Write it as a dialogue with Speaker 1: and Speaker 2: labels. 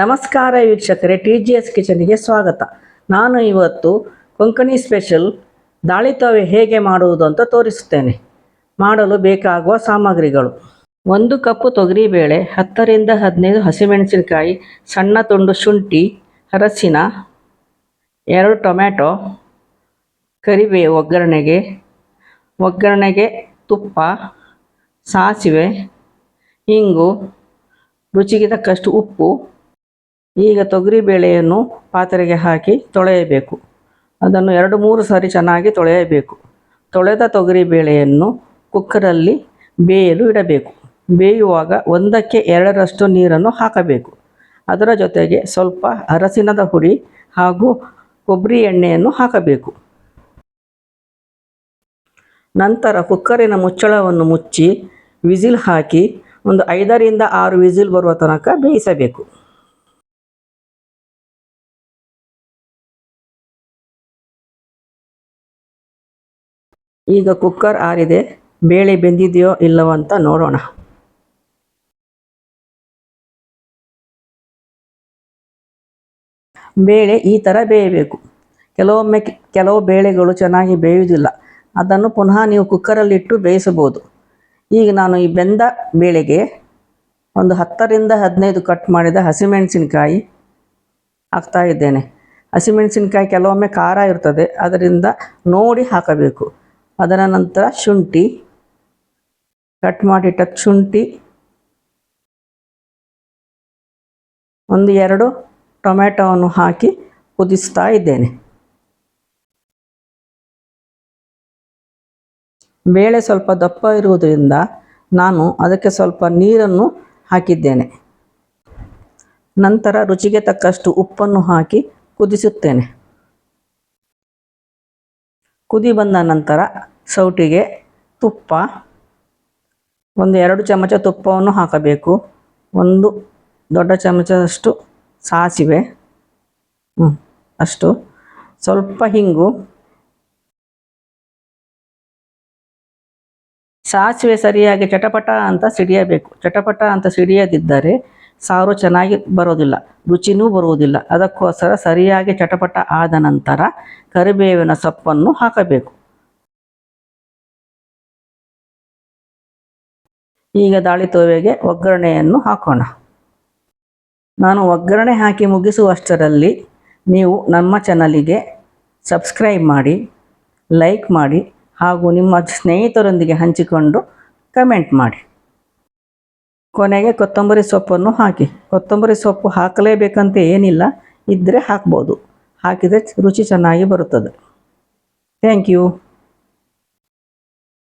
Speaker 1: ನಮಸ್ಕಾರ ವೀಕ್ಷಕರೇ, TGS ಕಿಚನ್ಗೆ ಸ್ವಾಗತ. ನಾನು ಇವತ್ತು ಕೊಂಕಣಿ ಸ್ಪೆಷಲ್ ದಾಳಿತವೆ ಹೇಗೆ ಮಾಡುವುದು ಅಂತ ತೋರಿಸುತ್ತೇನೆ. ಮಾಡಲು ಬೇಕಾಗುವ ಸಾಮಗ್ರಿಗಳು: 1 ಕಪ್ ತೊಗರಿಬೇಳೆ, 10 ರಿಂದ 15 ಹಸಿಮೆಣಸಿನಕಾಯಿ, ಸಣ್ಣ ತುಂಡು ಶುಂಠಿ, ಅರಸಿನ, 2 ಟೊಮ್ಯಾಟೊ, ಕರಿಬೇವು ಒಗ್ಗರಣೆಗೆ ತುಪ್ಪ, ಸಾಸಿವೆ, ಇಂಗು, ರುಚಿಗೆ ತಕ್ಕಷ್ಟು ಉಪ್ಪು. ಈಗ ತೊಗರಿಬೇಳೆಯನ್ನು ಪಾತ್ರೆಗೆ ಹಾಕಿ ತೊಳೆಯಬೇಕು. ಅದನ್ನು 2-3 ಸಾರಿ ಚೆನ್ನಾಗಿ ತೊಳೆಯಬೇಕು. ತೊಳೆದ ತೊಗರಿಬೇಳೆಯನ್ನು ಕುಕ್ಕರಲ್ಲಿ ಬೇಯಲು ಇಡಬೇಕು. ಬೇಯುವಾಗ 1ಕ್ಕೆ 2ರಷ್ಟು ನೀರನ್ನು ಹಾಕಬೇಕು. ಅದರ ಜೊತೆಗೆ ಸ್ವಲ್ಪ ಅರಸಿನದ ಹುಡಿ ಹಾಗೂ ಕೊಬ್ಬರಿ ಎಣ್ಣೆಯನ್ನು ಹಾಕಬೇಕು. ನಂತರ ಕುಕ್ಕರಿನ ಮುಚ್ಚಳವನ್ನು ಮುಚ್ಚಿ ವಿಸಿಲ್ ಹಾಕಿ ಒಂದು 5 ರಿಂದ 6 ವಿಸಿಲ್ ಬರುವ ತನಕ ಬೇಯಿಸಬೇಕು. ಈಗ ಕುಕ್ಕರ್ ಆರಿದೆ. ಬೇಳೆ ಬೆಂದಿದೆಯೋ ಇಲ್ಲವೋ ಅಂತ ನೋಡೋಣ. ಬೇಳೆ ಈ ಥರ ಬೇಯಬೇಕು. ಕೆಲವೊಮ್ಮೆ ಕೆಲವು ಬೇಳೆಗಳು ಚೆನ್ನಾಗಿ ಬೇಯುವುದಿಲ್ಲ. ಅದನ್ನು ಪುನಃ ನೀವು ಕುಕ್ಕರಲ್ಲಿಟ್ಟು ಬೇಯಿಸಬಹುದು. ಈಗ ನಾನು ಈ ಬೆಂದ ಬೇಳೆಗೆ ಒಂದು 10 ರಿಂದ 15 ಕಟ್ ಮಾಡಿದ ಹಸಿಮೆಣಸಿನಕಾಯಿ ಹಾಕ್ತಾ ಇದ್ದೇನೆ. ಹಸಿಮೆಣಸಿನಕಾಯಿ ಕೆಲವೊಮ್ಮೆ ಖಾರ ಇರ್ತದೆ, ಅದರಿಂದ ನೋಡಿ ಹಾಕಬೇಕು. ಅದರ ನಂತರ ಶುಂಠಿ, ಕಟ್ ಮಾಡಿಟ್ಟ ಶುಂಠಿ, 1-2 ಟೊಮ್ಯಾಟೊವನ್ನು ಹಾಕಿ ಕುದಿಸ್ತಾ ಇದ್ದೇನೆ. ಬೇಳೆ ಸ್ವಲ್ಪ ದಪ್ಪ ಇರುವುದರಿಂದ ನಾನು ಅದಕ್ಕೆ ಸ್ವಲ್ಪ ನೀರನ್ನು ಹಾಕಿದ್ದೇನೆ. ನಂತರ ರುಚಿಗೆ ತಕ್ಕಷ್ಟು ಉಪ್ಪನ್ನು ಹಾಕಿ ಕುದಿಸುತ್ತೇನೆ. ಕುದಿ ಬಂದ ನಂತರ ಸೌಟಿಗೆ ತುಪ್ಪ, 1-2 ಚಮಚ ತುಪ್ಪವನ್ನು ಹಾಕಬೇಕು. 1 ದೊಡ್ಡ ಚಮಚದಷ್ಟು ಸಾಸಿವೆ, ಅಷ್ಟು, ಸ್ವಲ್ಪ ಹಿಂಗು. ಸಾಸಿವೆ ಸರಿಯಾಗಿ ಚಟಪಟ ಅಂತ ಸಿಡಿಯಬೇಕು. ಚಟಪಟ ಅಂತ ಸಿಡಿಯದಿದ್ದರೆ ಸಾರು ಚೆನ್ನಾಗಿ ಬರೋದಿಲ್ಲ, ರುಚಿನೂ ಬರುವುದಿಲ್ಲ. ಅದಕ್ಕೋಸ್ಕರ ಸರಿಯಾಗಿ ಚಟಪಟ ಆದ ನಂತರ ಕರಿಬೇವಿನ ಸೊಪ್ಪನ್ನು ಹಾಕಬೇಕು. ಈಗ ದಾಳಿತೋವೆಗೆ ಒಗ್ಗರಣೆಯನ್ನು ಹಾಕೋಣ. ನಾನು ಒಗ್ಗರಣೆ ಹಾಕಿ ಮುಗಿಸುವಷ್ಟರಲ್ಲಿ ನೀವು ನಮ್ಮ ಚಾನಲಿಗೆ ಸಬ್ಸ್ಕ್ರೈಬ್ ಮಾಡಿ, ಲೈಕ್ ಮಾಡಿ ಹಾಗೂ ನಿಮ್ಮ ಸ್ನೇಹಿತರೊಂದಿಗೆ ಹಂಚಿಕೊಂಡು ಕಮೆಂಟ್ ಮಾಡಿ. ಕೊನೆಗೆ ಕೊತ್ತಂಬರಿ ಸೊಪ್ಪನ್ನು ಹಾಕಿ. ಕೊತ್ತಂಬರಿ ಸೊಪ್ಪು ಹಾಕಲೇಬೇಕಂತ ಏನಿಲ್ಲ, ಇದ್ದರೆ ಹಾಕ್ಬೋದು. ಹಾಕಿದರೆ ರುಚಿ ಚೆನ್ನಾಗಿ ಬರುತ್ತದೆ. Thank you.